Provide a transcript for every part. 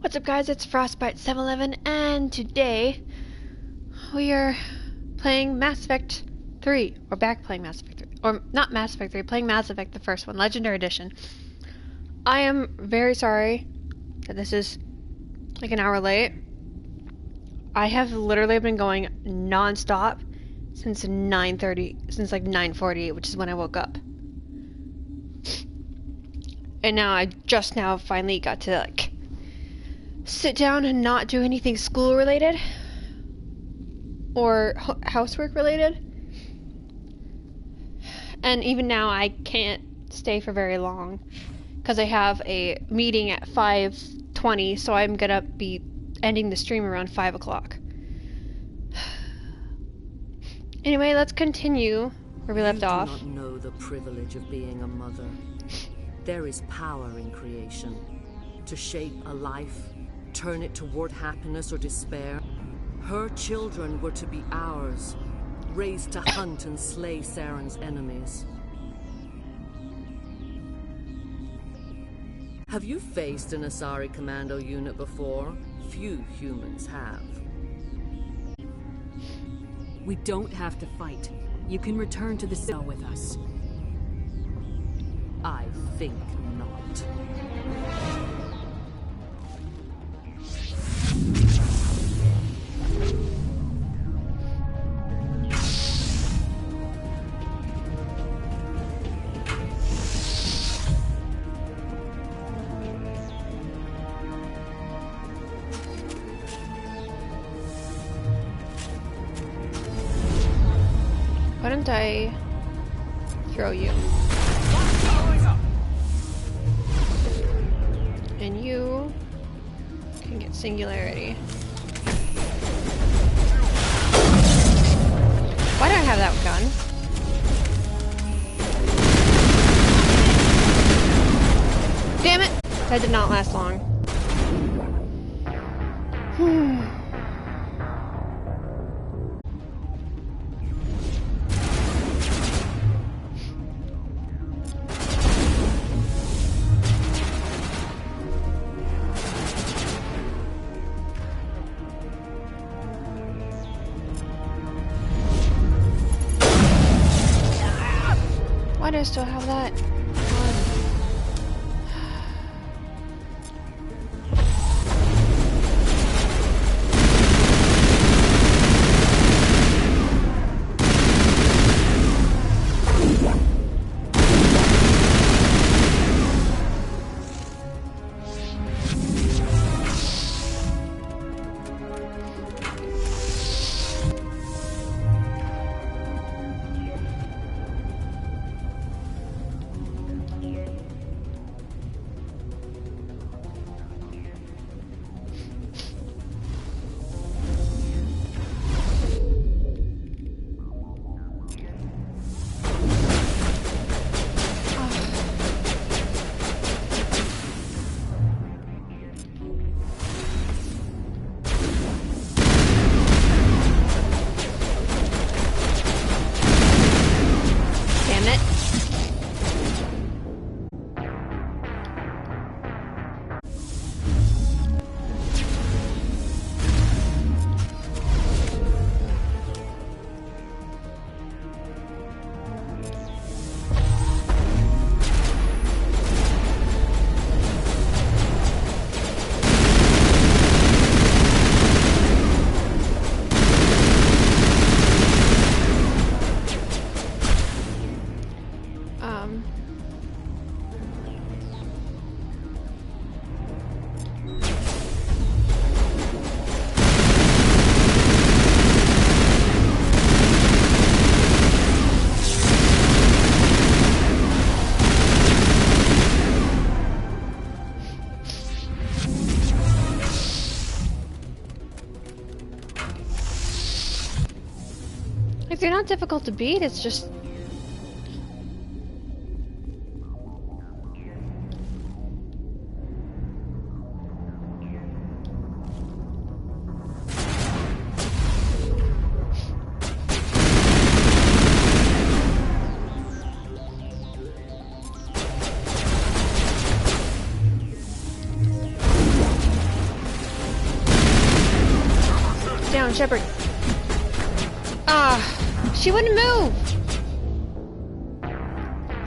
What's up guys, it's Frostbite711 and today we are playing Mass Effect 3, or back playing Mass Effect 3, or not Mass Effect 3, playing Mass Effect the first one, Legendary Edition. I am very sorry that this is like an hour late. I have literally been going non-stop since 9:30, since like 9:40, which is when I woke up. And now I just now finally got to like sit down and not do anything school related or housework related. And even now I can't stay for very long because I have a meeting at 5:20, so I'm gonna be ending the stream around 5 o'clock. Anyway, let's continue where we left off. You do not know the privilege of being a mother. There is power in creation. To shape a life, turn it toward happiness or despair. Her children were to be ours, raised to hunt and slay Saren's enemies. Have you faced an Asari commando unit before? Few humans have. We don't have to fight. You can return to the cell with us. I think not. Why don't I throw you? And you can get singularity. Why do I have that gun? Damn it! That did not last long. Why do I still have that? Like, they're not difficult to beat, it's just... down, Shepard. Ah, she wouldn't move.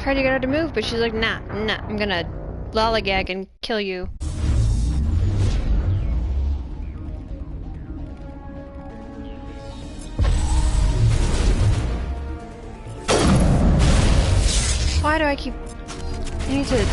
Tried to get her to move, but she's like, nah, I'm gonna lollygag and kill you. Why do I keep... I need to...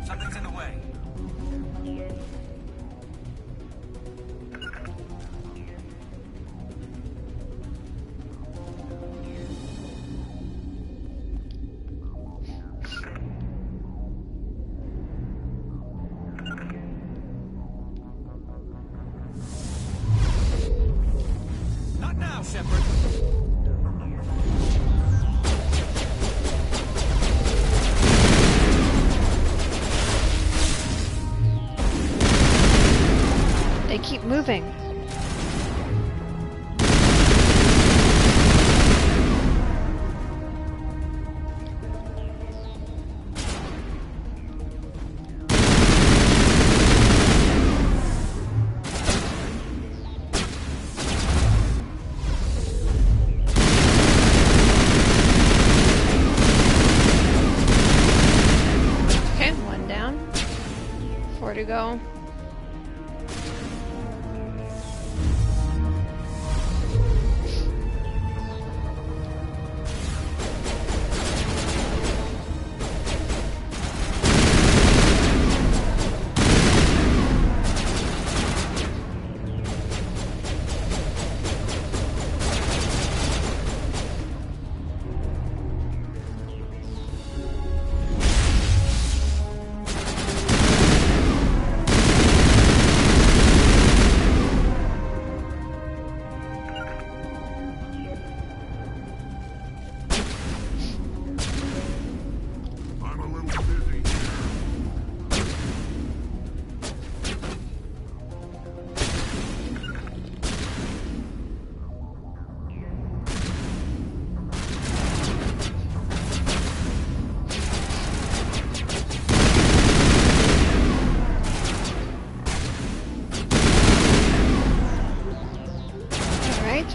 Something's in the way. Not now, Shepard. They keep moving. Okay, one down. 4 to go.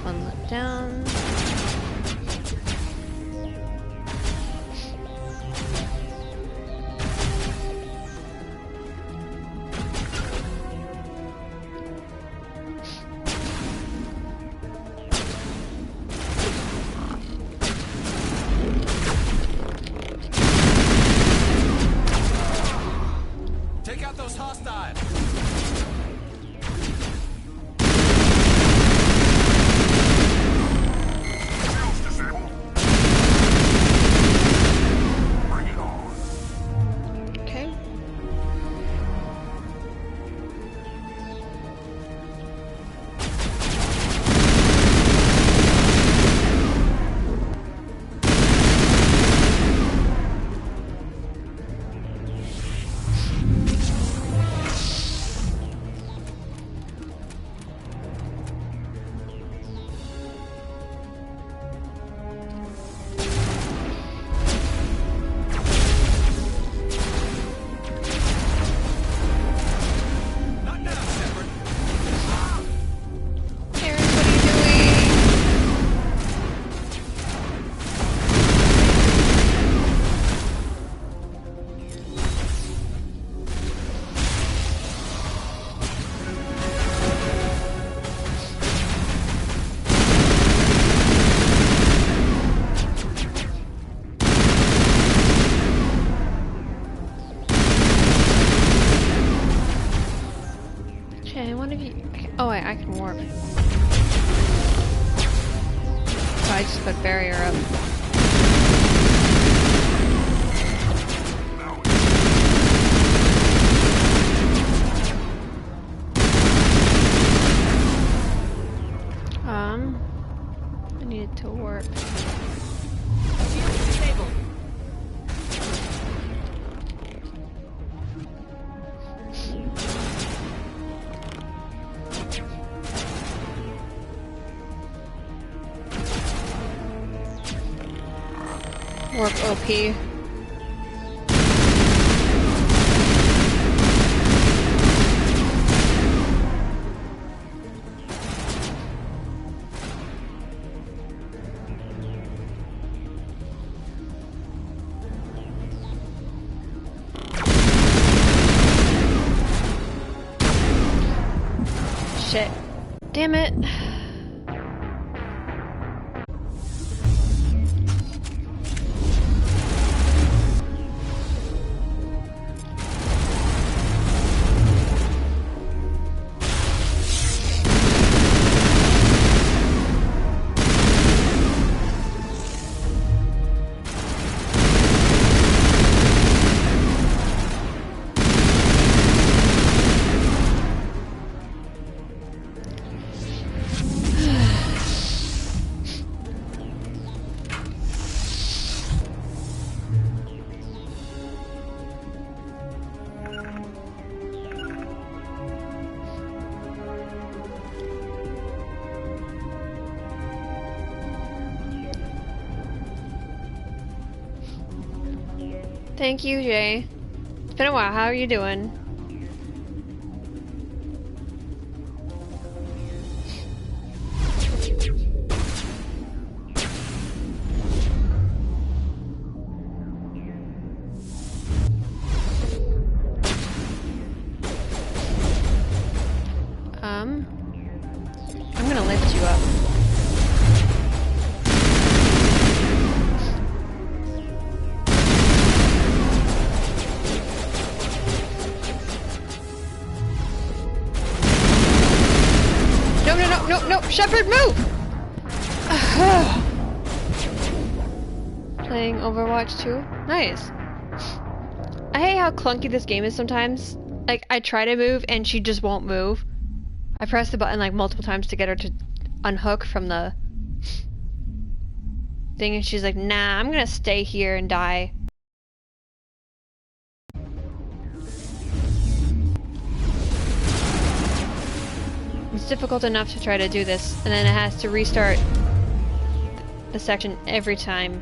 One left down. Take out those hostiles. Oh wait, I can warp. So I just put barrier up. Work OP. Shit. Damn it. Thank you, Jay. It's been a while. How are you doing? I'm gonna lift you up. No, Shepard, move! Playing Overwatch 2? Nice. I hate how clunky this game is sometimes. Like, I try to move and she just won't move. I press the button like multiple times to get her to unhook from the thing and she's like, nah, I'm gonna stay here and die. It's difficult enough to try to do this, and then it has to restart the section every time.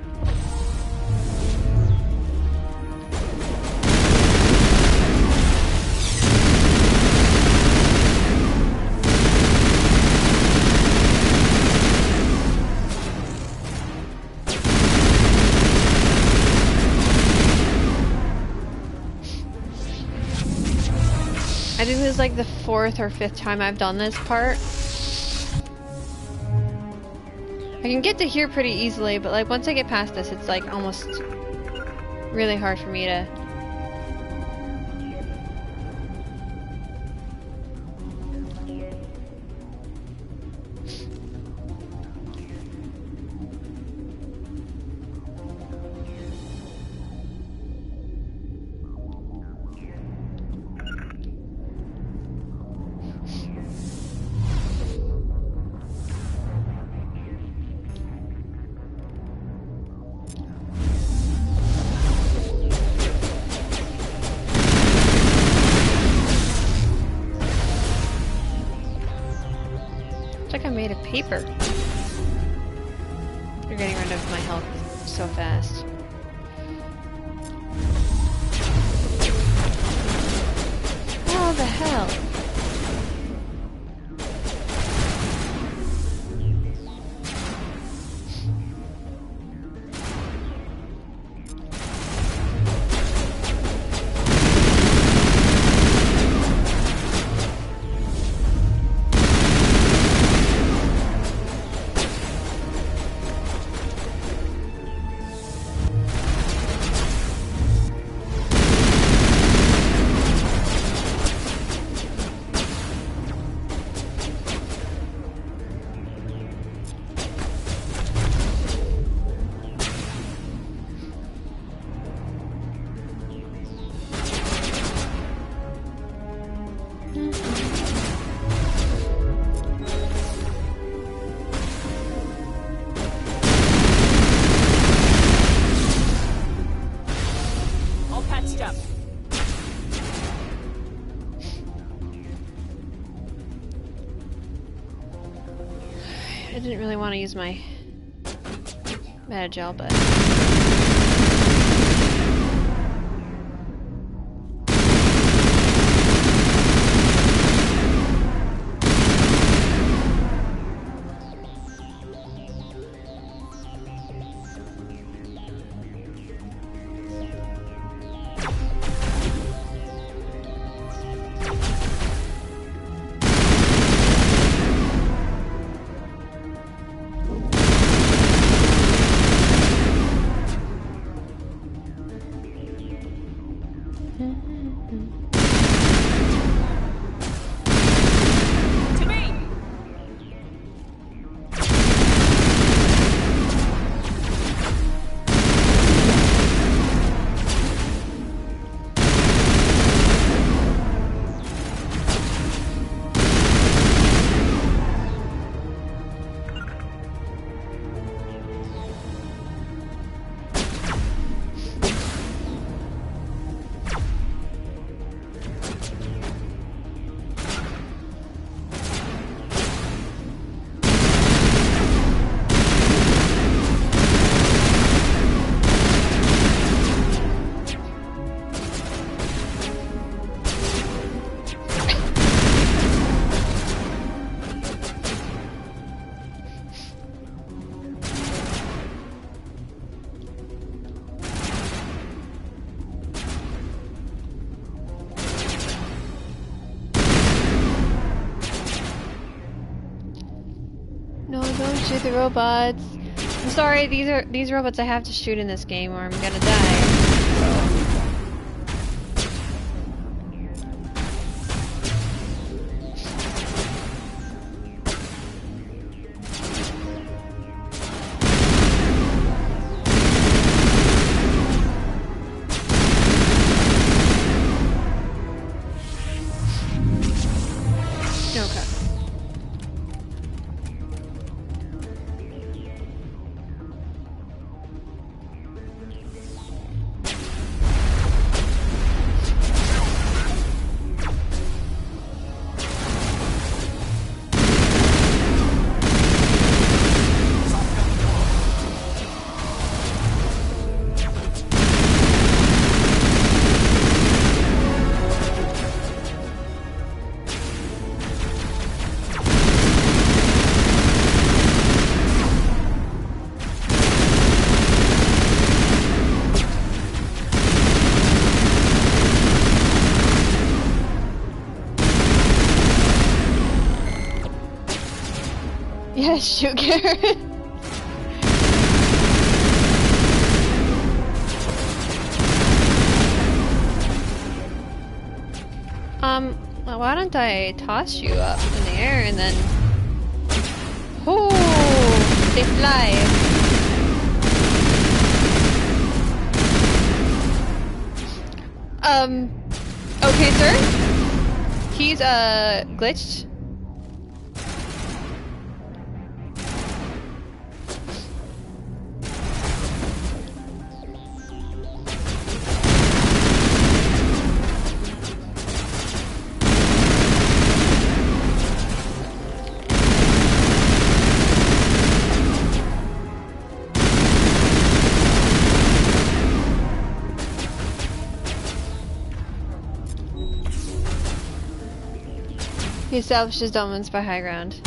I think this is like the 4th or 5th time I've done this part. I can get to here pretty easily, but like once I get past this, it's like almost really hard for me to... Made of paper. You're getting rid of my health so fast. How the hell? I didn't really want to use my Metagel, but To me! No, don't shoot the robots. I'm sorry, these robots I have to shoot in this game or I'm gonna die. Okay. Yes, shoot Garrett. Well, why don't I toss you up in the air and then... Oh, they fly. Okay, sir. He's, glitched. He establishes dominance by high ground.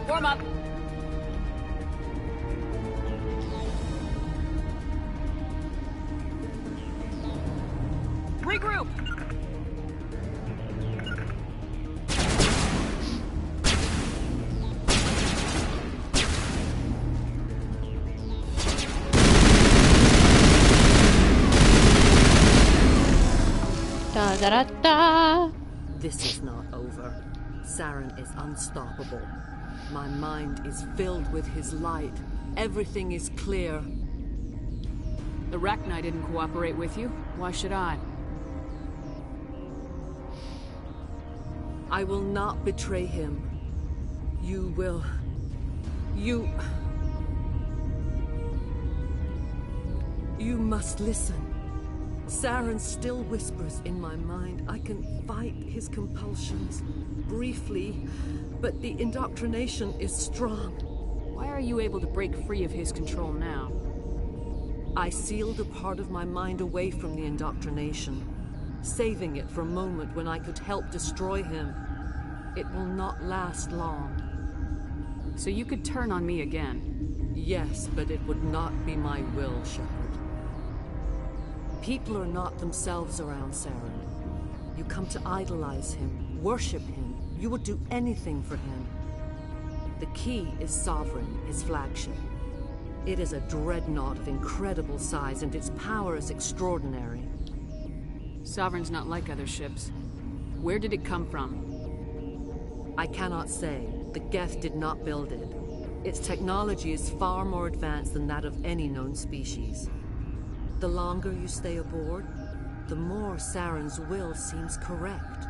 Warm up. Regroup. Da da da da. This is not over. Saren is unstoppable. My mind is filled with his light. Everything is clear. The Rachni didn't cooperate with you. Why should I? I will not betray him. You will... You must listen. Saren still whispers in my mind. I can fight his compulsions, briefly, but the indoctrination is strong. Why are you able to break free of his control now? I sealed a part of my mind away from the indoctrination, saving it for a moment when I could help destroy him. It will not last long. So you could turn on me again. Yes, but it would not be my will, Shepard. People are not themselves around Saren. You come to idolize him, worship him. You would do anything for him. The key is Sovereign, his flagship. It is a dreadnought of incredible size, and its power is extraordinary. Sovereign's not like other ships. Where did it come from? I cannot say. The Geth did not build it. Its technology is far more advanced than that of any known species. The longer you stay aboard, the more Saren's will seems correct.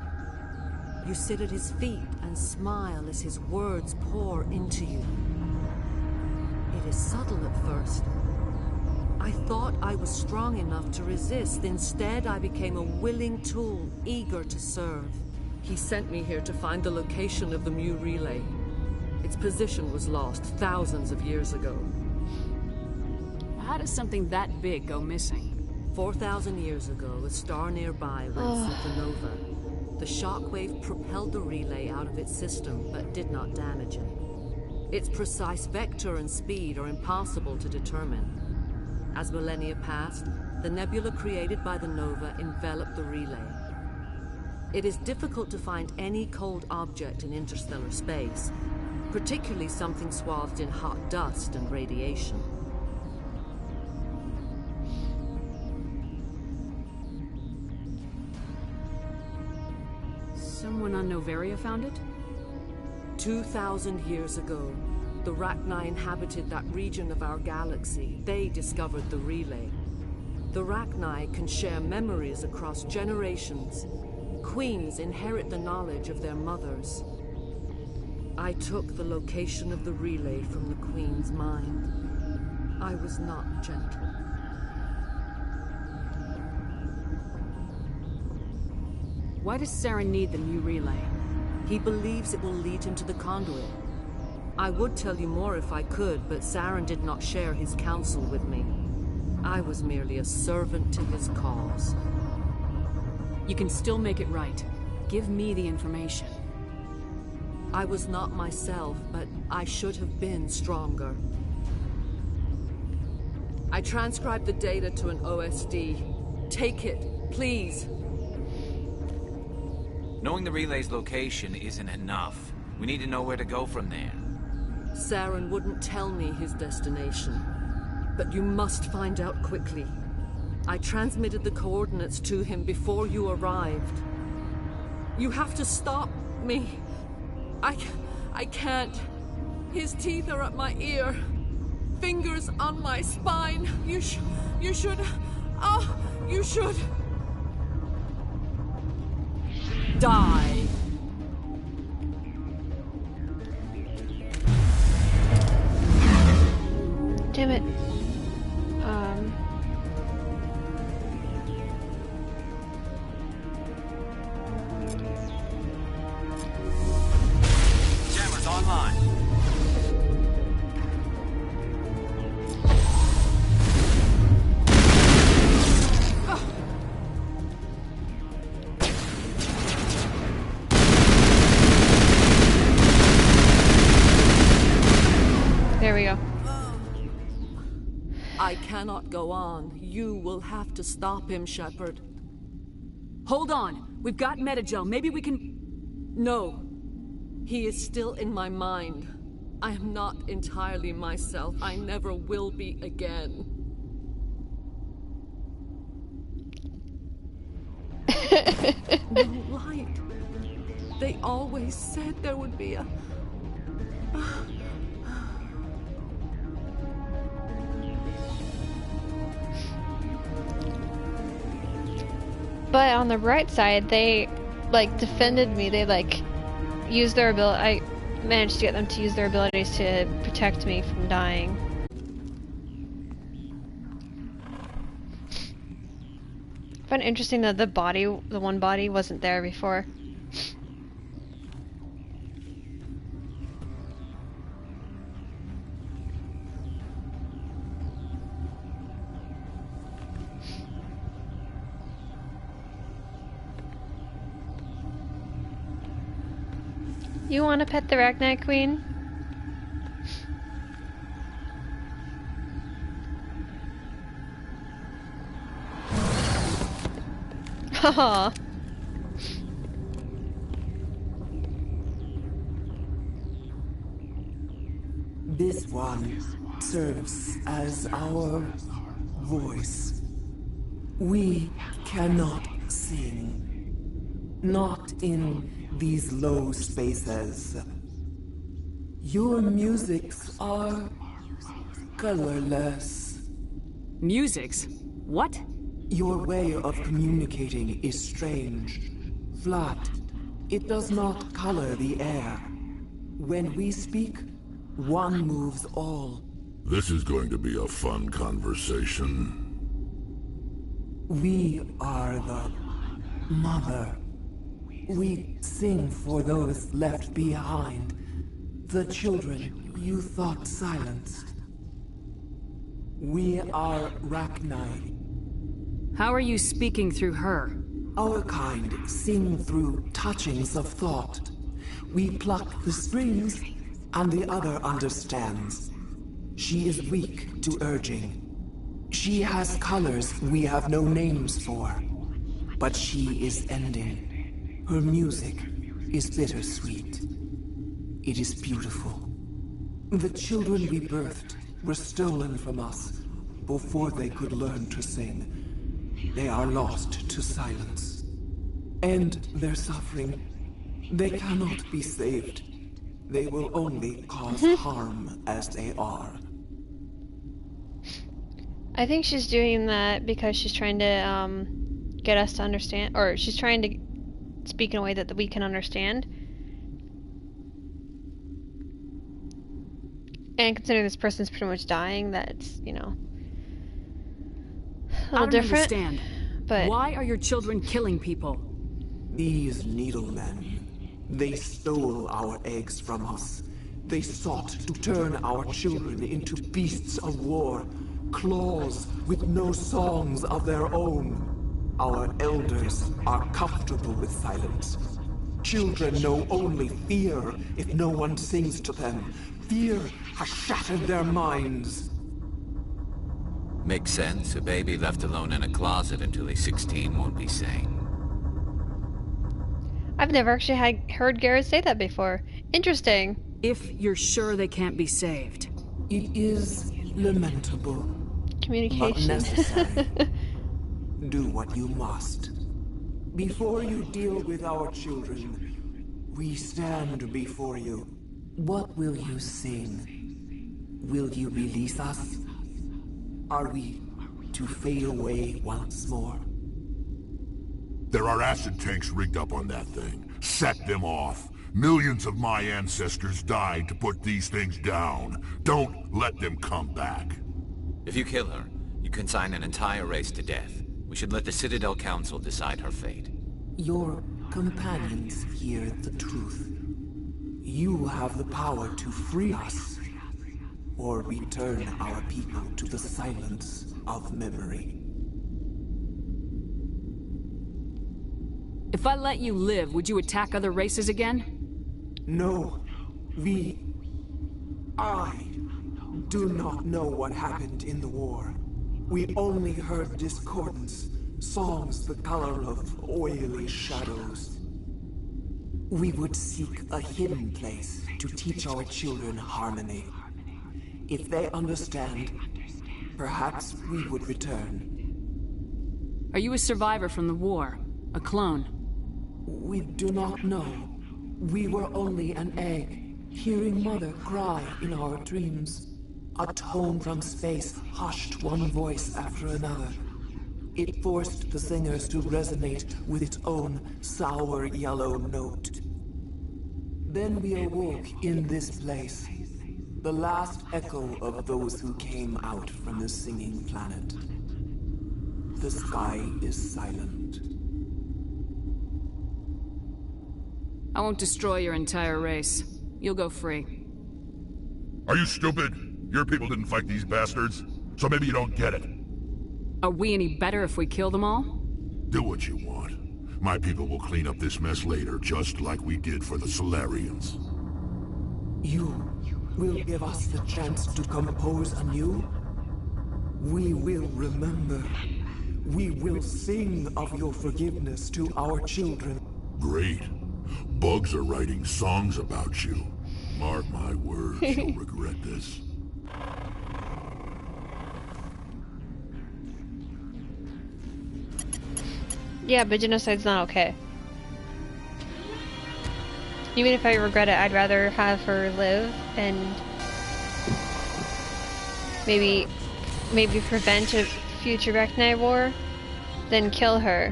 You sit at his feet and smile as his words pour into you. It is subtle at first. I thought I was strong enough to resist. Instead, I became a willing tool, eager to serve. He sent me here to find the location of the Mu relay. Its position was lost thousands of years ago. How does something that big go missing? 4,000 years ago, a star nearby went supernova. The shockwave propelled the relay out of its system, but did not damage it. Its precise vector and speed are impossible to determine. As millennia passed, the nebula created by the nova enveloped the relay. It is difficult to find any cold object in interstellar space, particularly something swathed in hot dust and radiation. Someone on Noveria found it? 2,000 years ago, the Rachni inhabited that region of our galaxy. They discovered the relay. The Rachni can share memories across generations. Queens inherit the knowledge of their mothers. I took the location of the relay from the Queen's mind. I was not gentle. Why does Saren need the new relay? He believes it will lead him to the conduit. I would tell you more if I could, but Saren did not share his counsel with me. I was merely a servant to his cause. You can still make it right. Give me the information. I was not myself, but I should have been stronger. I transcribed the data to an OSD. Take it, please. Knowing the relay's location isn't enough. We need to know where to go from there. Saren wouldn't tell me his destination, but you must find out quickly. I transmitted the coordinates to him before you arrived. You have to stop me. I can't. His teeth are at my ear. Fingers on my spine. You should... Oh, you should... Die. Damn it. Jammers online. There we go. I cannot go on. You will have to stop him, Shepard. Hold on! We've got Metagel. Maybe we can... No. He is still in my mind. I am not entirely myself. I never will be again. No light. They always said there would be a... But on the bright side, they like defended me. They like used their ability. I managed to get them to use their abilities to protect me from dying. I find it interesting that the one body wasn't there before. You want to pet the Rachni Queen? Aw. This one serves as our voice. We cannot sing. Not in these low spaces. Your musics are colorless. Musics? What? Your way of communicating is strange. Flat. It does not color the air. When we speak, one moves all. This is going to be a fun conversation. We are the mother. We sing for those left behind. The children you thought silenced. We are Rachni. How are you speaking through her? Our kind sing through touchings of thought. We pluck the strings, and the other understands. She is weak to urging. She has colors we have no names for. But she is ending. Her music is bittersweet. It is beautiful. The children we birthed were stolen from us before they could learn to sing. They are lost to silence. And their suffering, they cannot be saved. They will only cause harm as they are. I think she's doing that because she's trying to get us to understand, or she's trying to speak in a way that we can understand. And considering this person's pretty much dying, that's, you know, a little different. I don't understand. But why are your children killing people? These needlemen, they stole our eggs from us. They sought to turn our children into beasts of war, claws with no songs of their own. Our elders are comfortable with silence. Children know only fear if no one sings to them. Fear has shattered their minds. Makes sense. A baby left alone in a closet until he's 16 won't be sane. I've never actually heard Garrett say that before. Interesting. If you're sure they can't be saved. It is lamentable. Communication. But necessary. Do what you must. Before you deal with our children, we stand before you. What will you sing? Will you release us? Are we to fade away once more? There are acid tanks rigged up on that thing. Set them off. Millions of my ancestors died to put these things down. Don't let them come back. If you kill her, you consign an entire race to death. We should let the Citadel Council decide her fate. Your companions hear the truth. You have the power to free us, or return our people to the silence of memory. If I let you live, would you attack other races again? No, I do not know what happened in the war. We only heard discordance, songs the color of oily shadows. We would seek a hidden place to teach our children harmony. If they understand, perhaps we would return. Are you a survivor from the war? A clone? We do not know. We were only an egg, hearing Mother cry in our dreams. A tone from space hushed one voice after another. It forced the singers to resonate with its own sour yellow note. Then we awoke in this place, the last echo of those who came out from the singing planet. The sky is silent. I won't destroy your entire race. You'll go free. Are you stupid? Your people didn't fight these bastards, so maybe you don't get it. Are we any better if we kill them all? Do what you want. My people will clean up this mess later, just like we did for the Solarians. You will give us the chance to compose anew? We will remember. We will sing of your forgiveness to our children. Great. Bugs are writing songs about you. Mark my words, you'll regret this. Yeah, but genocide's not okay. Even if I regret it, I'd rather have her live and maybe prevent a future Rachni war than kill her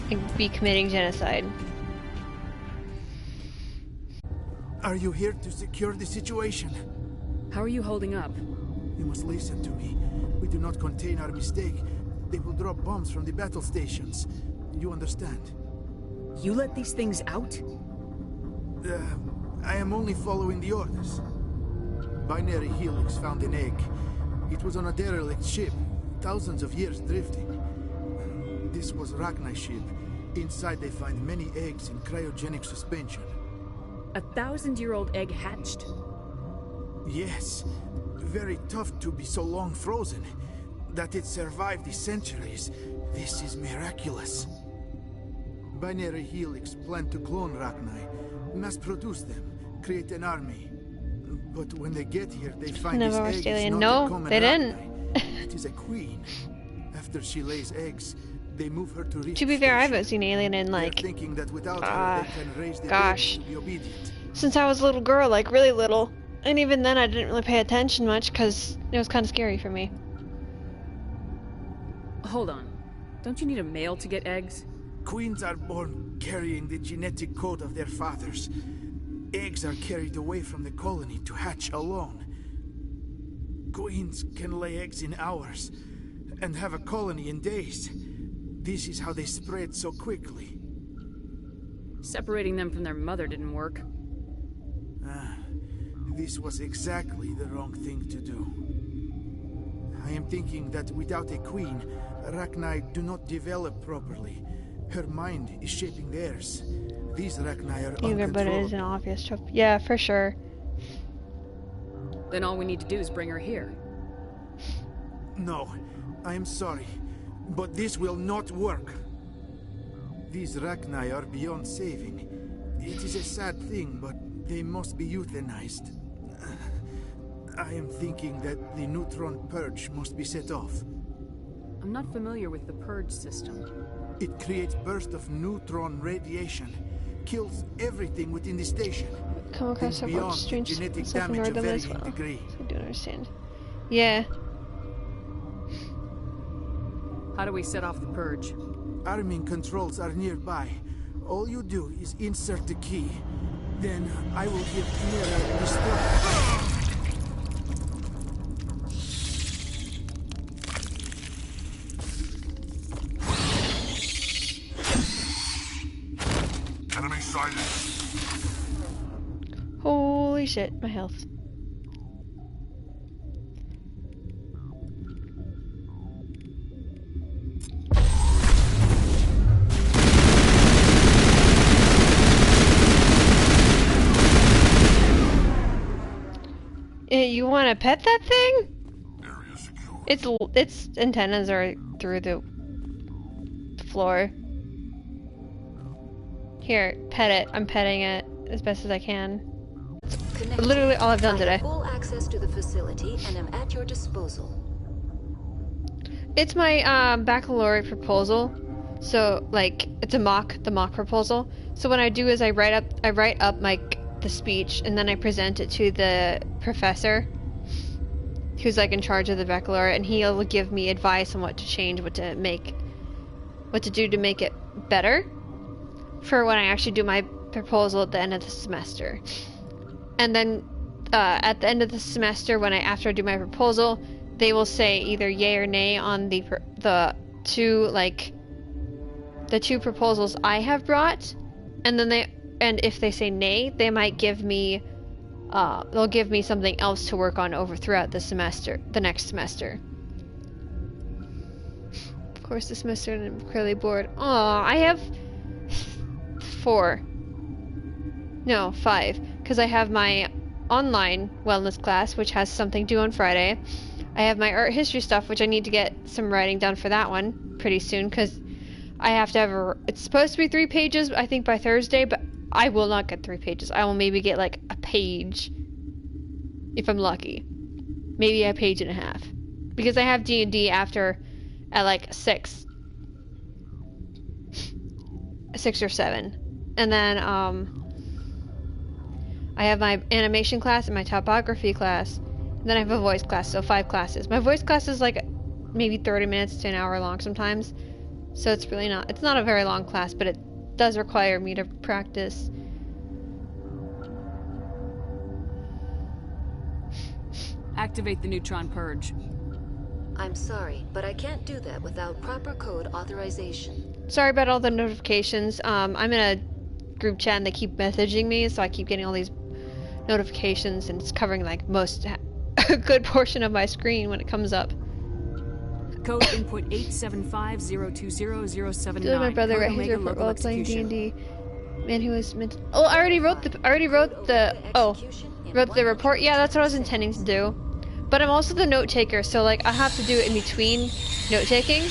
and be committing genocide. Are you here to secure the situation? How are you holding up? You must listen to me. We do not contain our mistake. They will drop bombs from the battle stations. You understand? You let these things out? I am only following the orders. Binary Helix found an egg. It was on a derelict ship, thousands of years drifting. This was Rachni's ship. Inside they find many eggs in cryogenic suspension. A 1,000-year-old egg hatched? Yes. Very tough to be so long frozen. That it survived the centuries. This is miraculous. Binary Helix planned to clone Rachni, mass produce them, create an army. But when they get here, they find this egg is not a common they didn't. Rachni. It is a queen. After she lays eggs, they move her to To be fair, I haven't seen Alien in like, thinking that without her, they can raise the gosh, baby to be obedient. since I was a little girl, like really little. And even then I didn't really pay attention much because it was kind of scary for me. Hold on. Don't you need a male to get eggs? Queens are born carrying the genetic code of their fathers. Eggs are carried away from the colony to hatch alone. Queens can lay eggs in hours and have a colony in days. This is how they spread so quickly. Separating them from their mother didn't work. This was exactly the wrong thing to do. I am thinking that without a queen, Rachni do not develop properly. Her mind is shaping theirs. These Rachni are Either, but it is an obvious trope. Yeah, for sure. Then all we need to do is bring her here. No, I am sorry, but this will not work. These Rachni are beyond saving. It is a sad thing, but they must be euthanized. I am thinking that the neutron purge must be set off. I'm not familiar with the purge system. It creates bursts of neutron radiation, kills everything within the station. Come across several strange genetic stuff in damage of Northern as varying well. degree. So I do understand. Yeah. How do we set off the purge? Arming controls are nearby. All you do is insert the key. Then I will give Mira destruct. Enemy sighted. Holy shit, my health. You want to pet that thing? Area secure. Its antennas are through the floor. Here, pet it. I'm petting it as best as I can. Connected. Literally all I've done I today. have full access to the facility and am at your disposal. It's my baccalaureate proposal. So like it's the mock proposal. So what I do is I write up the speech and then I present it to the professor who's like in charge of the baccalaureate, and he'll give me advice on what to change, what to do to make it better for when I actually do my proposal at the end of the semester. And then at the end of the semester, after I do my proposal, they will say either yay or nay on the two proposals I have brought, and if they say nay, they might give me they'll give me something else to work on throughout the next semester. Of course, this semester I'm clearly bored. Aw, I have 5, because I have my online wellness class, which has something due on Friday. I have my art history stuff, which I need to get some writing done for that one, pretty soon because I have to have it's supposed to be 3 pages, I think, by Thursday, but I will not get 3 pages. I will maybe get like a page if I'm lucky. Maybe a page and a half. Because I have D&D after at like 6 or 7. And then I have my animation class and my topography class. And then I have a voice class, so 5 classes. My voice class is like maybe 30 minutes to an hour long sometimes. So it's really not, it's not a very long class, but it does require me to practice. Activate the neutron purge. I'm sorry, but I can't do that without proper code authorization. Sorry about all the notifications. I'm in a group chat and they keep messaging me, so I keep getting all these notifications, and it's covering like a good portion of my screen when it comes up. Code input 875020079. Still my brother right here for while playing D&D. Man who was meant to... Oh, I already wrote the report. Yeah, that's what I was intending to do. But I'm also the note taker, so like I have to do it in between note taking.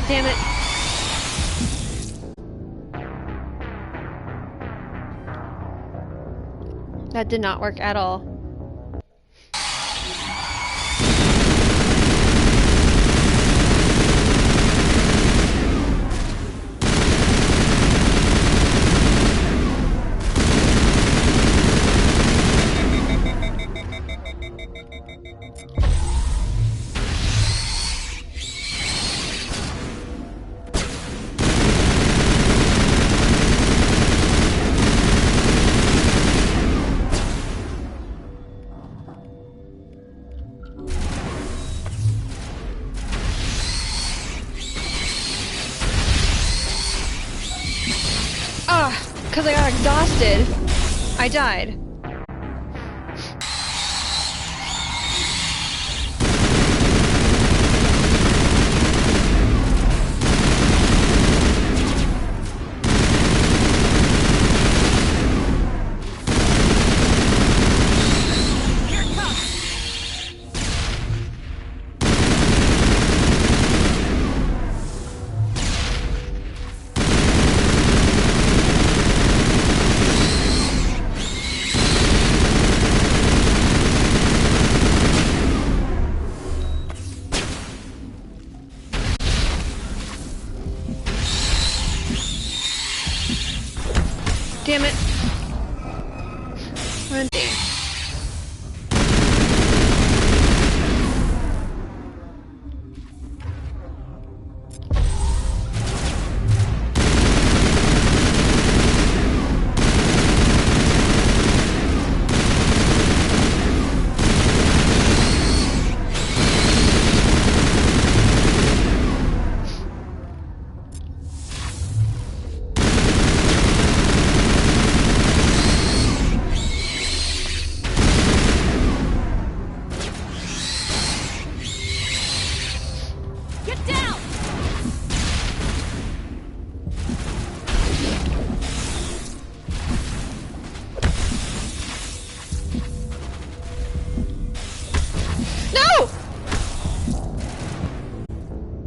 Damn it. That did not work at all. Because I got exhausted, I died. Damn it. Run thing.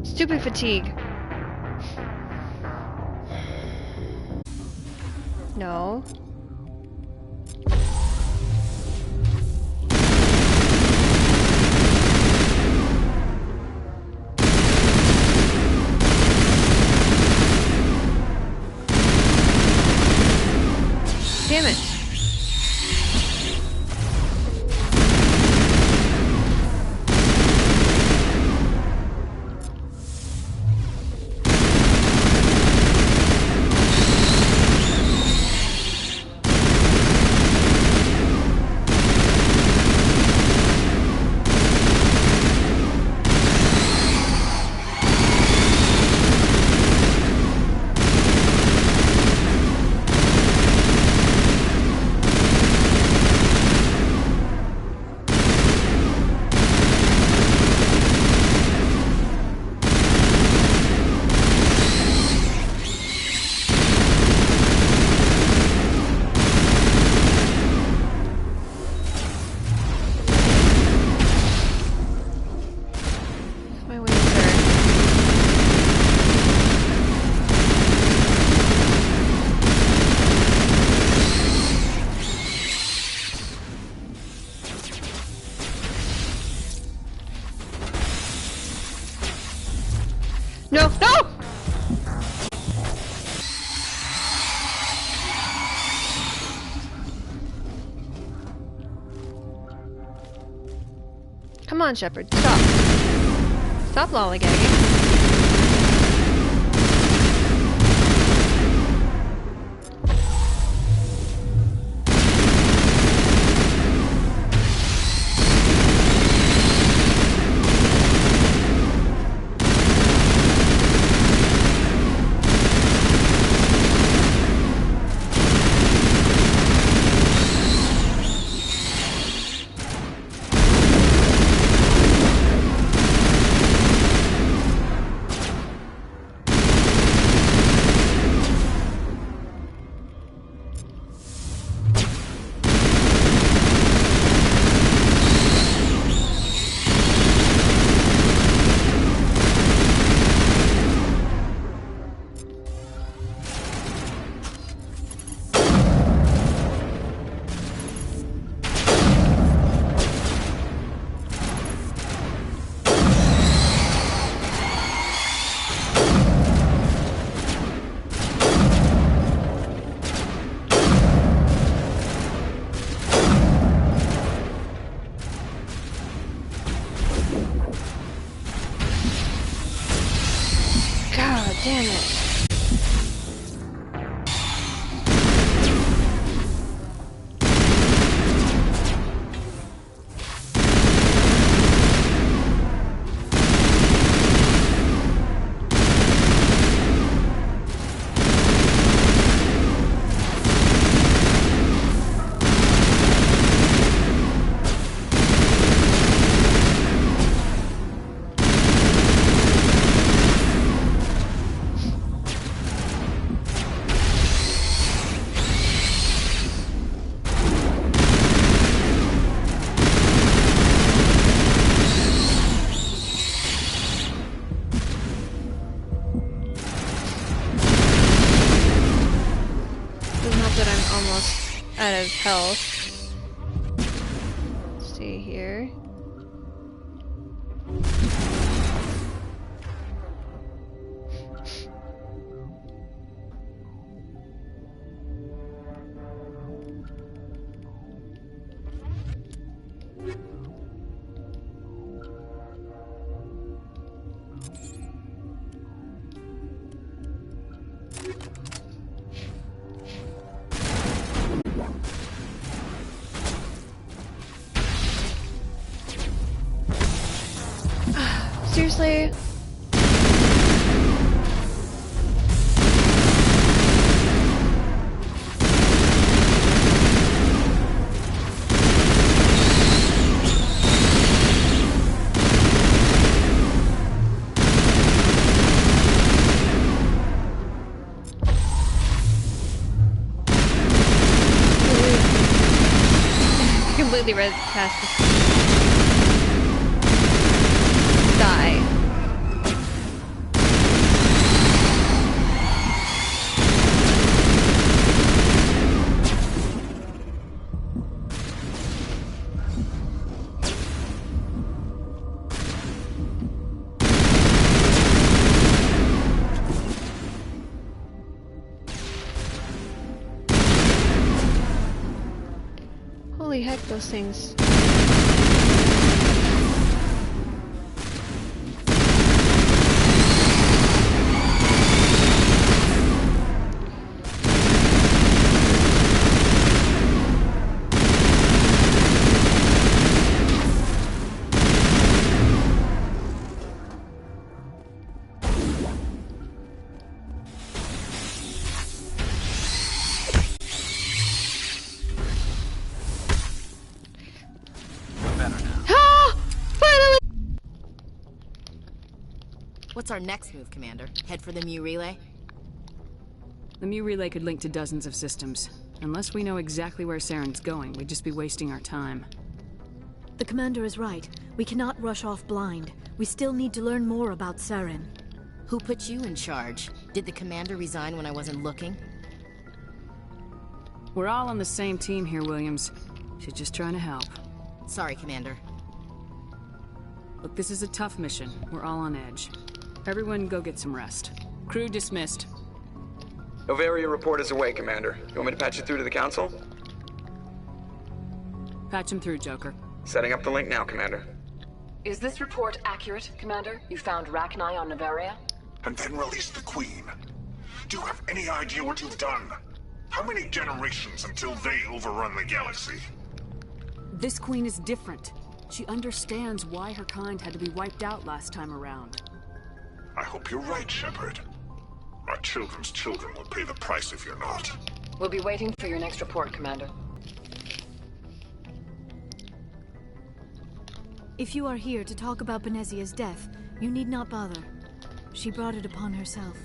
Stupid fatigue. No. Damn it. Come on, Shepard, stop. Stop lollygagging. Damn it. Out of health. Let's see here. Seriously? Completely read past this. Die. Holy heck, those things. What's our next move, Commander? Head for the Mu relay? The Mu relay could link to dozens of systems. Unless we know exactly where Saren's going, we'd just be wasting our time. The Commander is right. We cannot rush off blind. We still need to learn more about Saren. Who put you in charge? Did the Commander resign when I wasn't looking? We're all on the same team here, Williams. She's just trying to help. Sorry, Commander. Look, this is a tough mission. We're all on edge. Everyone go get some rest. Crew dismissed. Novaria report is away, Commander. You want me to patch you through to the Council? Patch him through, Joker. Setting up the link now, Commander. Is this report accurate, Commander? You found Rachni on Nevaria? And then released the Queen. Do you have any idea what you've done? How many generations until they overrun the galaxy? This queen is different. She understands why her kind had to be wiped out last time around. I hope you're right, Shepard. Our children's children will pay the price if you're not. We'll be waiting for your next report, Commander. If you are here to talk about Benezia's death, you need not bother. She brought it upon herself.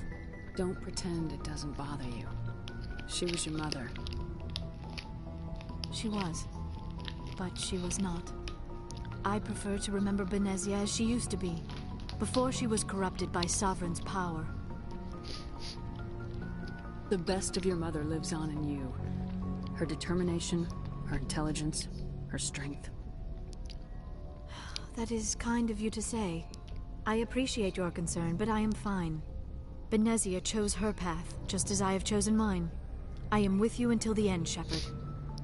Don't pretend it doesn't bother you. She was your mother. She was. But she was not. I prefer to remember Benezia as she used to be, before she was corrupted by Sovereign's power. The best of your mother lives on in you. Her determination, her intelligence, her strength. That is kind of you to say. I appreciate your concern, but I am fine. Benezia chose her path, just as I have chosen mine. I am with you until the end, Shepard.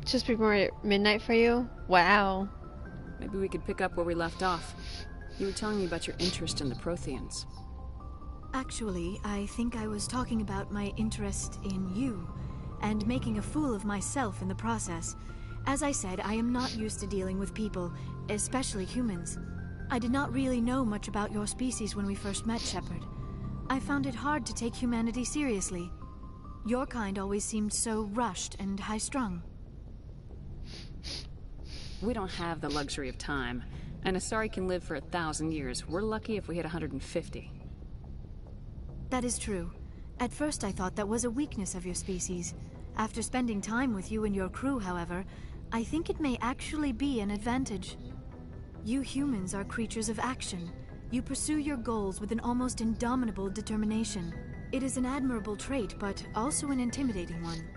Just before midnight for you? Wow. Maybe we could pick up where we left off. You were telling me about your interest in the Protheans. Actually, I think I was talking about my interest in you, and making a fool of myself in the process. As I said, I am not used to dealing with people, especially humans. I did not really know much about your species when we first met, Shepard. I found it hard to take humanity seriously. Your kind always seemed so rushed and high-strung. We don't have the luxury of time, and Asari can live for 1,000 years. We're lucky if we hit 150. That is true. At first I thought that was a weakness of your species. After spending time with you and your crew, however, I think it may actually be an advantage. You humans are creatures of action. You pursue your goals with an almost indomitable determination. It is an admirable trait, but also an intimidating one.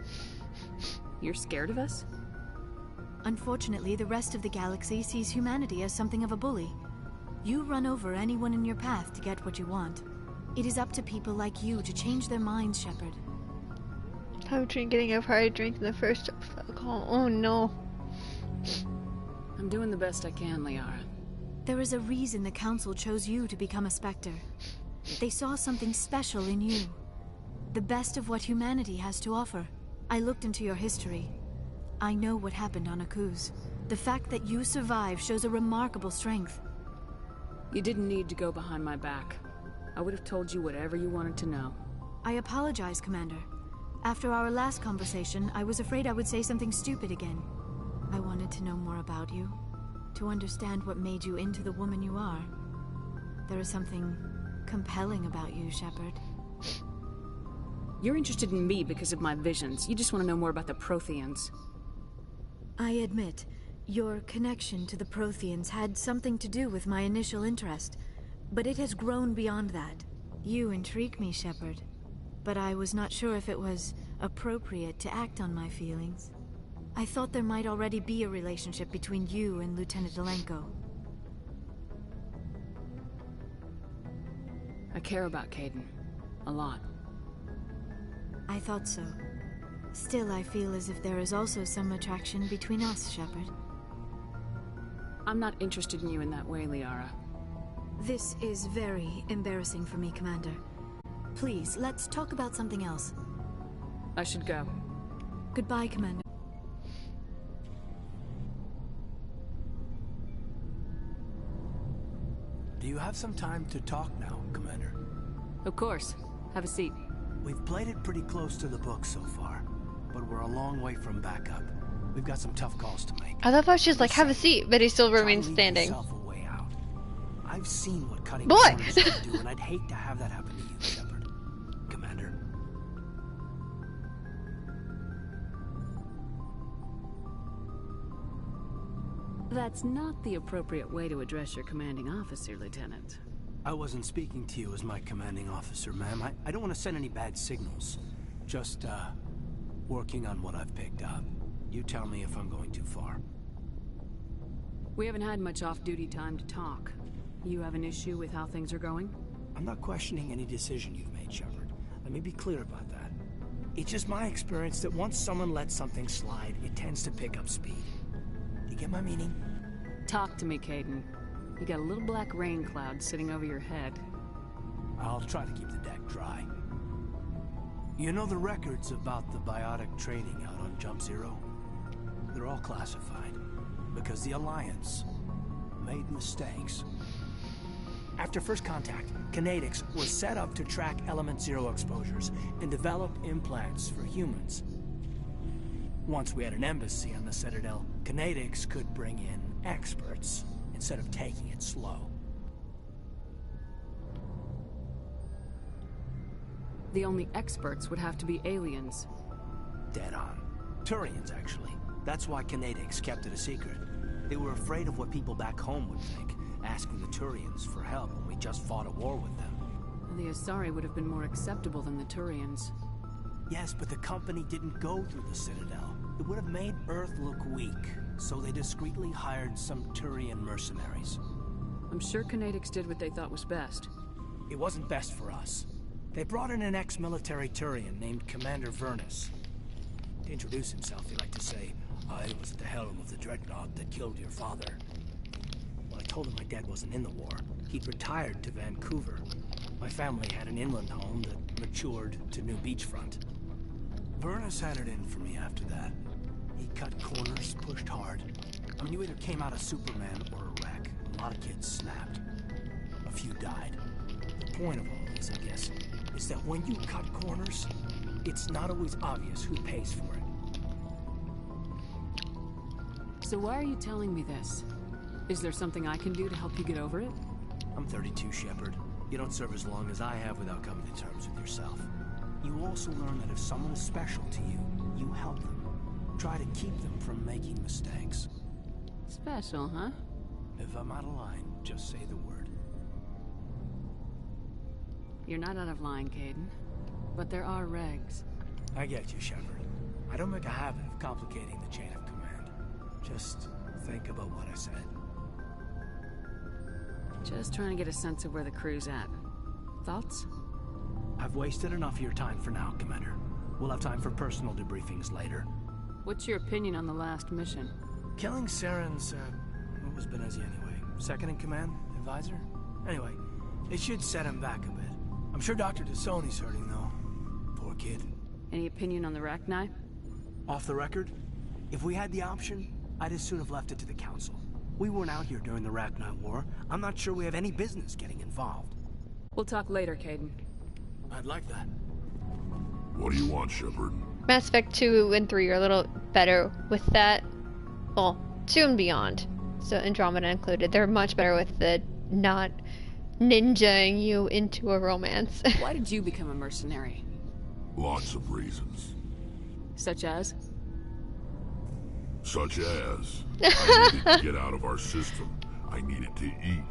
You're scared of us? Unfortunately, the rest of the galaxy sees humanity as something of a bully. You run over anyone in your path to get what you want. It is up to people like you to change their minds, Shepard. Poetry getting a hard drink in the first alcohol. Oh no. I'm doing the best I can, Liara. There is a reason the Council chose you to become a Spectre. They saw something special in you. The best of what humanity has to offer. I looked into your history. I know what happened on Akuz. The fact that you survived shows a remarkable strength. You didn't need to go behind my back. I would have told you whatever you wanted to know. I apologize, Commander. After our last conversation, I was afraid I would say something stupid again. I wanted to know more about you, to understand what made you into the woman you are. There is something compelling about you, Shepard. You're interested in me because of my visions. You just want to know more about the Protheans. I admit, your connection to the Protheans had something to do with my initial interest, but it has grown beyond that. You intrigue me, Shepard, but I was not sure if it was appropriate to act on my feelings. I thought there might already be a relationship between you and Lieutenant Alenko. I care about Kaidan. A lot. I thought so. Still, I feel as if there is also some attraction between us, Shepard. I'm not interested in you in that way, Liara. This is very embarrassing for me, Commander. Please, let's talk about something else. I should go. Goodbye, Commander. Do you have some time to talk now, Commander? Of course. Have a seat. We've played it pretty close to the book so far, but we're a long way from backup. We've got some tough calls to make. I love how she's like, have a seat, but he still remains standing. I've seen what cutting Boy! corners can do, and I'd hate to have that happen to you, Shepard. Commander. That's not the appropriate way to address your commanding officer, Lieutenant. I wasn't speaking to you as my commanding officer, ma'am. I don't want to send any bad signals. Just, working on what I've picked up. You tell me if I'm going too far. We haven't had much off-duty time to talk. You have an issue with how things are going? I'm not questioning any decision you've made, Shepard. Let me be clear about that. It's just my experience that once someone lets something slide, it tends to pick up speed. You get my meaning? Talk to me, Kaidan. You got a little black rain cloud sitting over your head. I'll try to keep the deck dry. You know the records about the biotic trading out on Jump Zero? They're all classified, because the Alliance made mistakes. After first contact, Kinetics was set up to track Element Zero exposures and develop implants for humans. Once we had an embassy on the Citadel, Kinetics could bring in experts instead of taking it slow. The only experts would have to be aliens. Dead on. Turians, actually. That's why Kinetics kept it a secret. They were afraid of what people back home would think, asking the Turians for help when we just fought a war with them. The Asari would have been more acceptable than the Turians. Yes, but the company didn't go through the Citadel. It would have made Earth look weak, so they discreetly hired some Turian mercenaries. I'm sure Kinetics did what they thought was best. It wasn't best for us. They brought in an ex-military Turian named Commander Vernus. To introduce himself, he liked to say, "I was at the helm of the dreadnought that killed your father." When I told him my dad wasn't in the war, he'd retired to Vancouver. My family had an inland home that matured to new beachfront. Vernus had it in for me after that. He cut corners, pushed hard. I mean, you either came out a Superman or a wreck. A lot of kids snapped. A few died. The point of all this, I guess, is that when you cut corners, it's not always obvious who pays for it. So why are you telling me this? Is there something I can do to help you get over it? I'm 32, Shepard. You don't serve as long as I have without coming to terms with yourself. You also learn that if someone is special to you, you help them. Try to keep them from making mistakes. Special, huh? If I'm out of line, just say the word. You're not out of line, Caden. But there are regs. I get you, Shepard. I don't make a habit of complicating the chain of command. Just think about what I said. Just trying to get a sense of where the crew's at. Thoughts? I've wasted enough of your time for now, Commander. We'll have time for personal debriefings later. What's your opinion on the last mission? Killing Saren's, what was Benezia anyway? Second in command? Advisor? Anyway, it should set him back a bit. I'm sure Dr. Dasoni's hurting, though. Poor kid. Any opinion on the Rachni? Off the record, if we had the option, I'd as soon have left it to the Council. We weren't out here during the Rachni War. I'm not sure we have any business getting involved. We'll talk later, Caden. I'd like that. What do you want, Shepard? Mass Effect 2 and 3 are a little better with that. Well, 2 and beyond. So Andromeda included. They're much better with the not ninjaing you into a romance. Why did you become a mercenary? Lots of reasons. Such as? Such as, I needed to get out of our system. I needed to eat.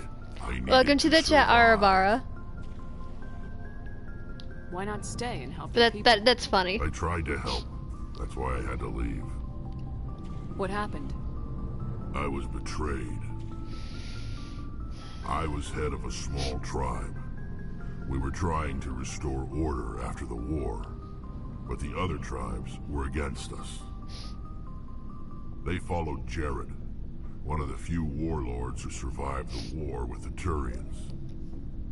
I needed Welcome to the chat, Arabara. Why not stay and help That's funny. I tried to help. That's why I had to leave. What happened? I was betrayed. I was head of a small tribe. We were trying to restore order after the war, but the other tribes were against us. They followed Jared, one of the few warlords who survived the war with the Turians.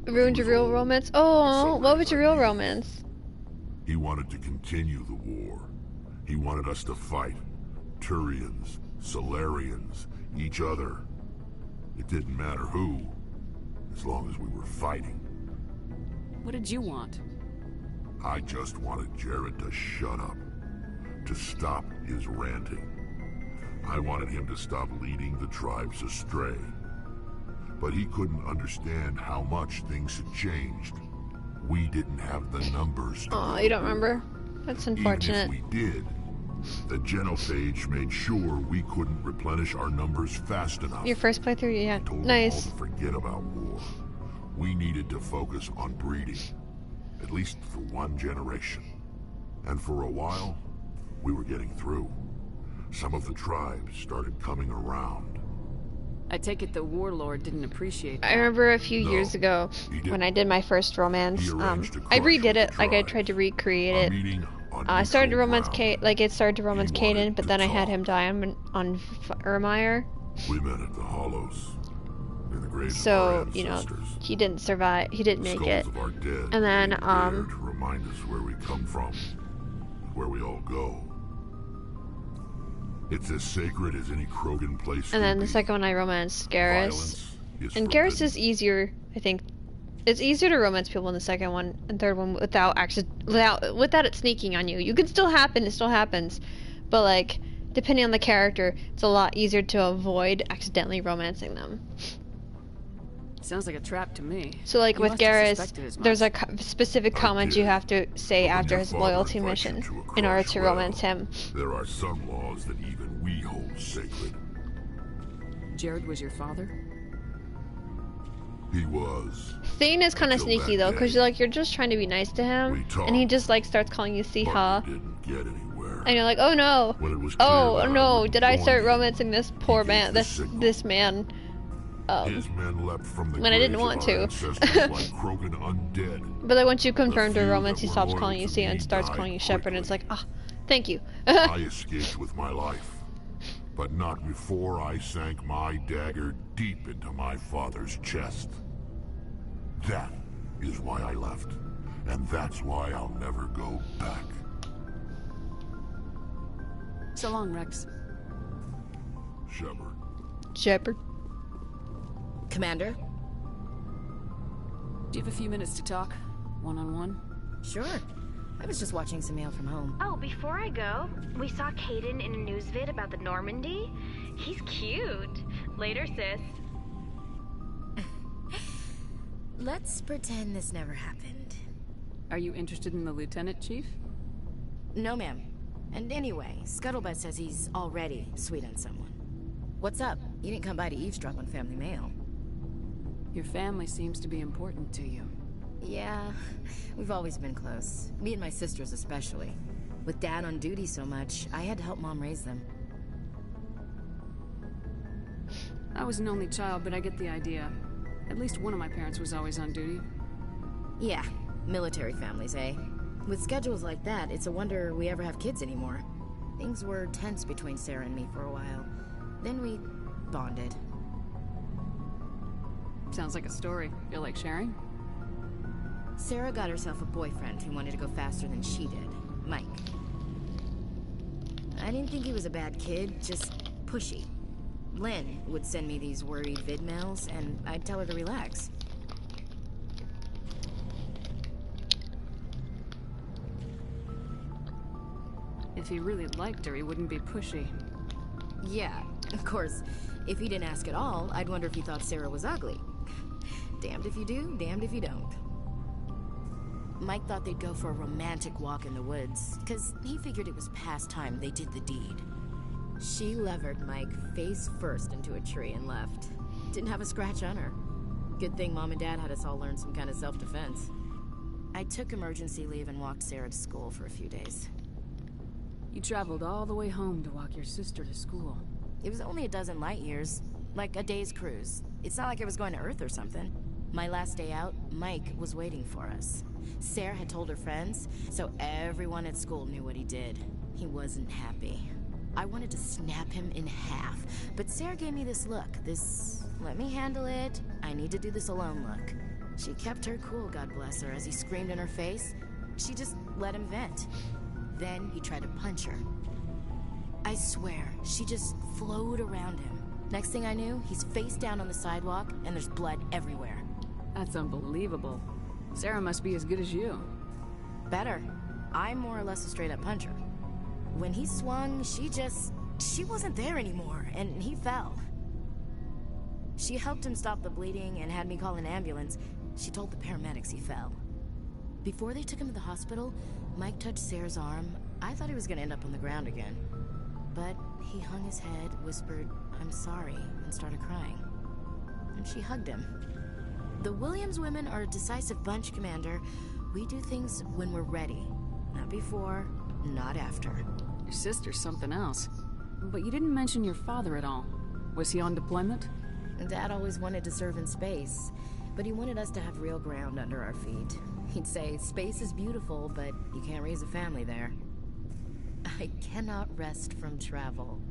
Ruined your real romance? Oh, what was your real romance? He wanted to continue the war. He wanted us to fight. Turians, Solarians, each other. It didn't matter who, as long as we were fighting. What did you want? I just wanted Jared to shut up, to stop his ranting. I wanted him to stop leading the tribes astray. But he couldn't understand how much things had changed. We didn't have the numbers. Oh, you don't remember? That's unfortunate. Even if we did, the genophage made sure we couldn't replenish our numbers fast enough. Your first playthrough, yeah. Told Nice. them all to forget about war. We needed to focus on breeding, at least for one generation. And for a while, we were getting through. Some of the tribes started coming around. I take it the warlord didn't appreciate that. I remember a few years ago when I did my first romance. I redid it. Like I tried to recreate it. I started to romance Kate. Like it started to romance Caden, but then I had him die on Ermire. We met at the Hollows. In the graves of So, our you know, ancestors, he didn't survive. He didn't make it. skulls of our dead And then, laid bare to remind us where we come from, and where we all go. It's as sacred as any Krogan place. And then the second one I romanced Garrus. And Garrus is easier, I think. It's easier to romance people in the second one and third one without it sneaking on you. You can still happen, it still happens. But like, depending on the character, it's a lot easier to avoid accidentally romancing them. Sounds like a trap to me. So like You with must have Garrus, suspected as there's a much. specific comment you have to say after his loyalty mission in order to romance him. There are some laws that even we hold sacred. Jared was your father? He was. Thane is kind of Until sneaky that though, because you're just trying to be nice to him, and he just like starts calling you Siha, Didn't get anywhere. and you're like, oh no, When it was clear that oh I no, wouldn't did I join start you, romancing this poor man, this man? His men leapt from the When I didn't graves want of our to. ancestors like Krogan undead. But like once you confirm The to few romance, he that were stops loyal calling you to Siha me and starts died calling you Shepherd, and it's like, ah, thank you. I escaped with my life, but not before I sank my dagger deep into my father's chest. That is why I left, and that's why I'll never go back. So long, Rex. Shepherd. Commander? Do you have a few minutes to talk? One-on-one? Sure. I was just watching some mail from home. Oh, before I go, we saw Caden in a news vid about the Normandy. He's cute. Later, sis. Let's pretend this never happened. Are you interested in the Lieutenant, Chief? No, ma'am. And anyway, Scuttlebutt says he's already sweet on someone. What's up? You didn't come by to eavesdrop on family mail. Your family seems to be important to you. Yeah, we've always been close. Me and my sisters especially. With Dad on duty so much, I had to help Mom raise them. I was an only child, but I get the idea. At least one of my parents was always on duty. Yeah, military families, eh? With schedules like that, it's a wonder we ever have kids anymore. Things were tense between Sarah and me for a while. Then we bonded. Sounds like a story. Feel like sharing? Sarah got herself a boyfriend who wanted to go faster than she did, Mike. I didn't think he was a bad kid, just pushy. Lynn would send me these worried vid mails, and I'd tell her to relax. If he really liked her, he wouldn't be pushy. Yeah, of course. If he didn't ask at all, I'd wonder if he thought Sarah was ugly. Damned if you do, damned if you don't. Mike thought they'd go for a romantic walk in the woods, because he figured it was past time they did the deed. She levered Mike face first into a tree and left. Didn't have a scratch on her. Good thing Mom and Dad had us all learn some kind of self-defense. I took emergency leave and walked Sarah to school for a few days. You traveled all the way home to walk your sister to school. It was only a dozen light years, like a day's cruise. It's not like I was going to Earth or something. My last day out, Mike was waiting for us. Sarah had told her friends, so everyone at school knew what he did. He wasn't happy. I wanted to snap him in half, but Sarah gave me this look, this let me handle it, I need to do this alone look. She kept her cool, God bless her, as he screamed in her face. She just let him vent. Then he tried to punch her. I swear, she just flowed around him. Next thing I knew, he's face down on the sidewalk, and there's blood everywhere. That's unbelievable. Sarah must be as good as you. Better. I'm more or less a straight-up puncher. When he swung, she wasn't there anymore, and he fell. She helped him stop the bleeding and had me call an ambulance. She told the paramedics he fell. Before they took him to the hospital, Mike touched Sarah's arm. I thought he was gonna end up on the ground again. But he hung his head, whispered, "I'm sorry," and started crying. And she hugged him. The Williams women are a decisive bunch, Commander. We do things when we're ready. Not before, not after. Your sister's something else. But you didn't mention your father at all. Was he on deployment? Dad always wanted to serve in space, but he wanted us to have real ground under our feet. He'd say, space is beautiful, but you can't raise a family there. I cannot rest from travel.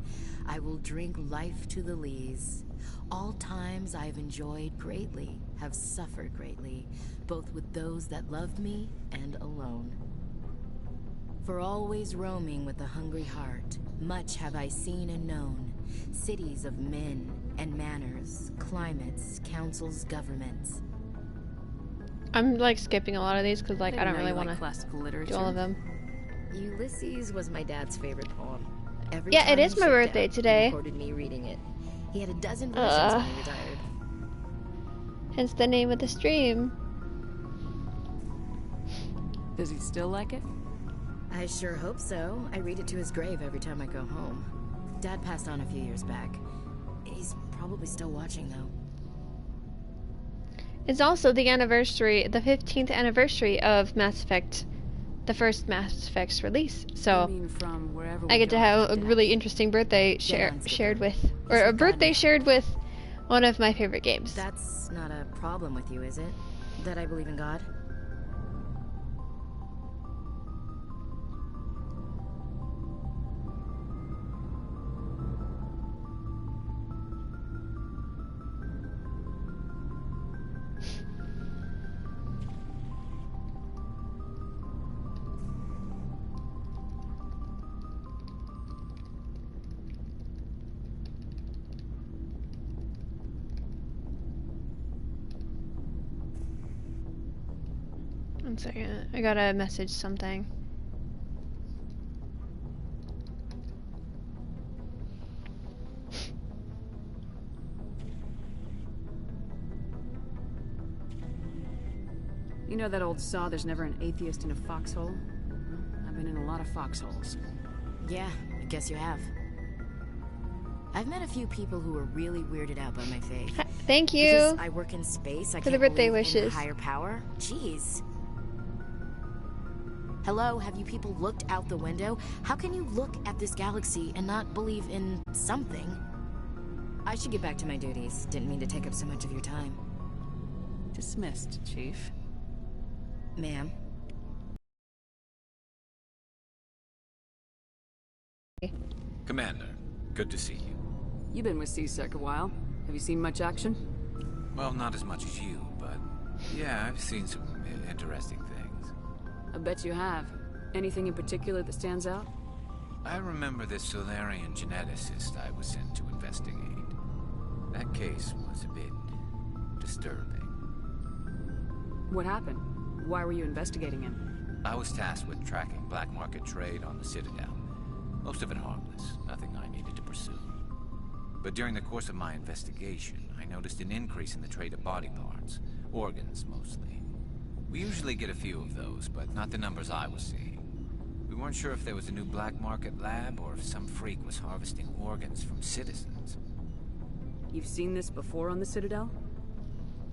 I will drink life to the lees. All times I have enjoyed greatly, have suffered greatly, both with those that loved me and alone. For always roaming with a hungry heart, much have I seen and known, cities of men and manners, climates, councils, governments. I'm like skipping a lot of these because like I don't really want to classical literature. do all of them. Ulysses was my dad's favorite poem. Every Yeah, time it is he my shipped birthday out, today. He recorded me reading it. He had a dozen versions when he retired. Hence the name of the stream. Does he still like it? I sure hope so. I read it to his grave every time I go home. Dad passed on a few years back. He's probably still watching, though. It's also the anniversary, the 15th anniversary of Mass Effect, the first Mass Effect's release. So I mean from wherever I get to have a death. really interesting birthday shared with, or a birthday shared with one of my favorite games. That's not a problem with you, is it? That I believe in God? One second, I gotta message something. You know that old saw, there's never an atheist in a foxhole? Well, I've been in a lot of foxholes. Yeah, I guess you have. I've met a few people who were really weirded out by my faith. Thank you. Because I work in space, I for the can't birthday believe in wishes. a higher power. Jeez. Hello, have you people looked out the window? How can you look at this galaxy and not believe in something? I should get back to my duties. Didn't mean to take up so much of your time. Dismissed, Chief. Ma'am. Commander, good to see you. You've been with C-Sec a while. Have you seen much action? Well, not as much as you, but yeah, I've seen some interesting things. I bet you have. Anything in particular that stands out? I remember this Solarian geneticist I was sent to investigate. That case was a bit disturbing. What happened? Why were you investigating him? I was tasked with tracking black market trade on the Citadel. Most of it harmless, nothing I needed to pursue. But during the course of my investigation, I noticed an increase in the trade of body parts, organs mostly. We usually get a few of those, but not the numbers I was seeing. We weren't sure if there was a new black market lab or if some freak was harvesting organs from citizens. You've seen this before on the Citadel?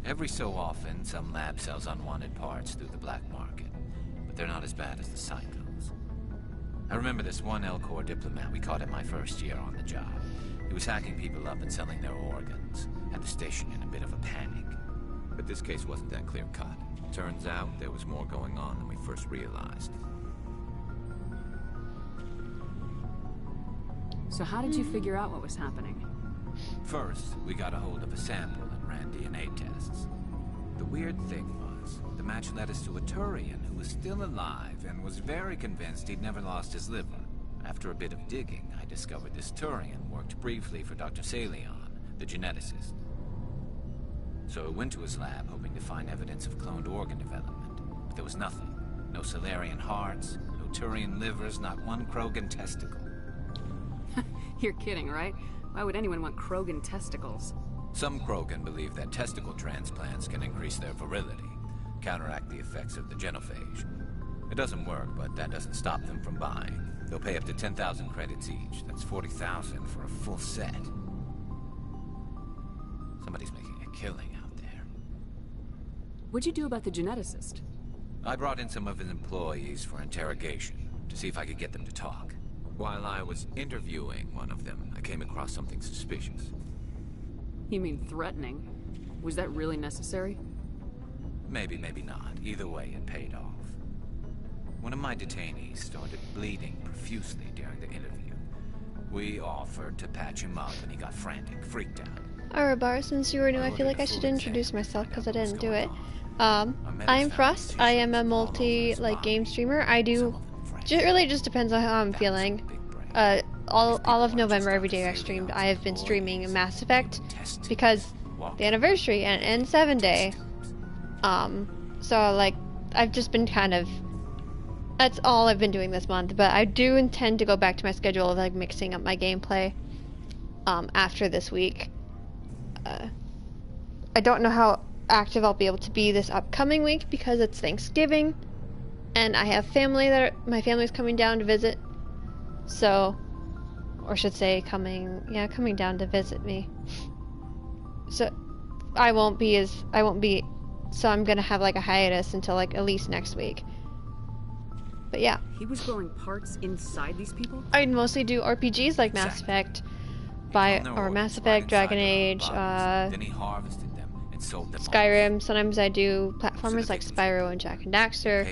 Every so often, some lab sells unwanted parts through the black market, but they're not as bad as the cycles. I remember this one L-Corps diplomat we caught in my first year on the job. He was hacking people up and selling their organs, had the station in a bit of a panic. But this case wasn't that clear-cut. Turns out there was more going on than we first realized. So how did you figure out what was happening? First, we got a hold of a sample and ran DNA tests. The weird thing was, the match led us to a Turian who was still alive and was very convinced he'd never lost his liver. After a bit of digging, I discovered this Turian worked briefly for Dr. Salion, the geneticist. So I went to his lab hoping to find evidence of cloned organ development, but there was nothing. No Solarian hearts, no Turian livers, not one Krogan testicle. You're kidding, right? Why would anyone want Krogan testicles? Some Krogan believe that testicle transplants can increase their virility, counteract the effects of the genophage. It doesn't work, but that doesn't stop them from buying. They'll pay up to 10,000 credits each. That's 40,000 for a full set. Somebody's making a killing out there. What'd you do about the geneticist? I brought in some of his employees for interrogation, to see if I could get them to talk. While I was interviewing one of them, I came across something suspicious. You mean threatening? Was that really necessary? Maybe, maybe not. Either way, it paid off. One of my detainees started bleeding profusely during the interview. We offered to patch him up, and he got frantic, freaked out. Arabar, since you were new, I feel like I should introduce myself because I didn't do it. I'm Frost. I am a game streamer. I do. It really just depends on how I'm feeling. All of November, every day I streamed. I have been streaming Mass Effect because the anniversary and 7 day. So like I've just been kind of. That's all I've been doing this month. But I do intend to go back to my schedule of like mixing up my gameplay. After this week. I don't know how active I'll be able to be this upcoming week because it's Thanksgiving and I have family my family's coming down to visit, so, or should say coming down to visit me, so so I'm gonna have like a hiatus until like at least next week. But yeah, he was growing parts inside these people. I mostly do RPGs like Mass Effect, Mass Effect, Dragon Age, then he harvested them and sold them Skyrim. Sometimes I do platformers like Spyro and Jak and Daxter.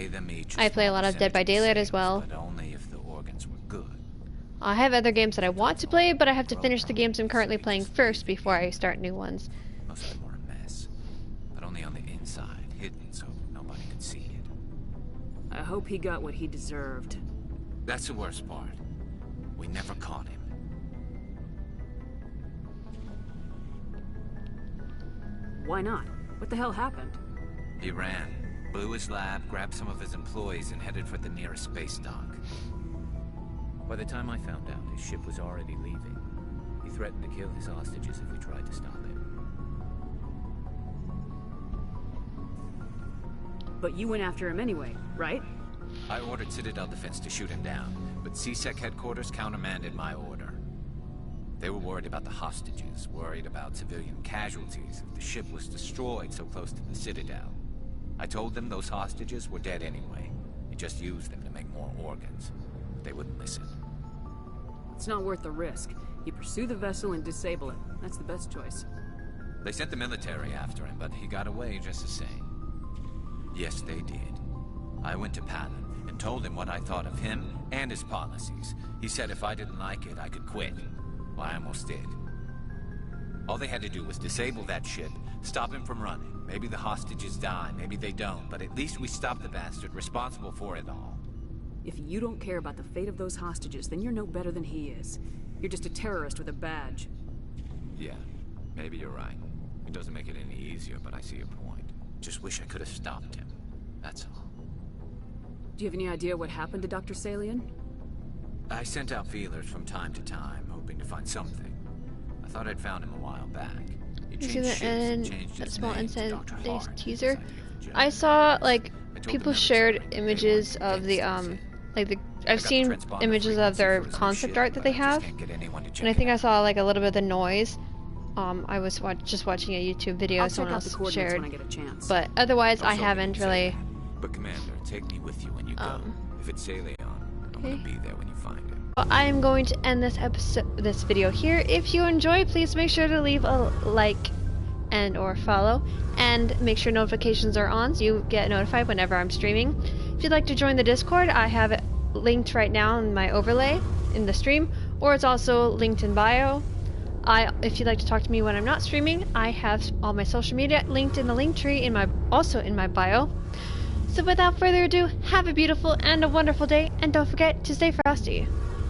I play a lot of Dead by Daylight as well. But only if the organs were good. I have other games that I want to play, but I have to finish the games I'm currently playing first before I start new ones. Most of them were a mess, but only on the inside, hidden so nobody could see it. I hope he got what he deserved. That's the worst part. We never caught him. Why not? What the hell happened? He ran, blew his lab, grabbed some of his employees, and headed for the nearest space dock. By the time I found out, his ship was already leaving. He threatened to kill his hostages if we tried to stop him. But you went after him anyway, right? I ordered Citadel Defense to shoot him down, but CSEC headquarters countermanded my order. They were worried about the hostages, worried about civilian casualties if the ship was destroyed so close to the Citadel. I told them those hostages were dead anyway. He just used them to make more organs. But they wouldn't listen. It's not worth the risk. You pursue the vessel and disable it. That's the best choice. They sent the military after him, but he got away just the same. Yes, they did. I went to Palin and told him what I thought of him and his policies. He said if I didn't like it, I could quit. Well, I almost did. All they had to do was disable that ship, stop him from running. Maybe the hostages die, maybe they don't, but at least we stopped the bastard responsible for it all. If you don't care about the fate of those hostages, then you're no better than he is. You're just a terrorist with a badge. Yeah, maybe you're right. It doesn't make it any easier, but I see your point. Just wish I could have stopped him. That's all. Do you have any idea what happened to Dr. Salian? I sent out feelers from time to time, hoping to find something. I thought I'd found him a while back. You see that in that small incident teaser? I saw like people shared images of the I've seen images of their concept art that they have, and I think I saw like a little bit of the noise. I was just watching a YouTube video someone else shared, but otherwise I haven't really. But Commander, take me with you when you go. If it's Salion, I'm gonna be there when you find him. Well, I am going to end this video here. If you enjoyed, please make sure to leave a like and or follow, and make sure notifications are on so you get notified whenever I'm streaming. If you'd like to join the Discord, I have it linked right now in my overlay in the stream, or it's also linked in bio. If you'd like to talk to me when I'm not streaming, I have all my social media linked in the link tree also in my bio. So without further ado, have a beautiful and a wonderful day, and don't forget to stay frosty.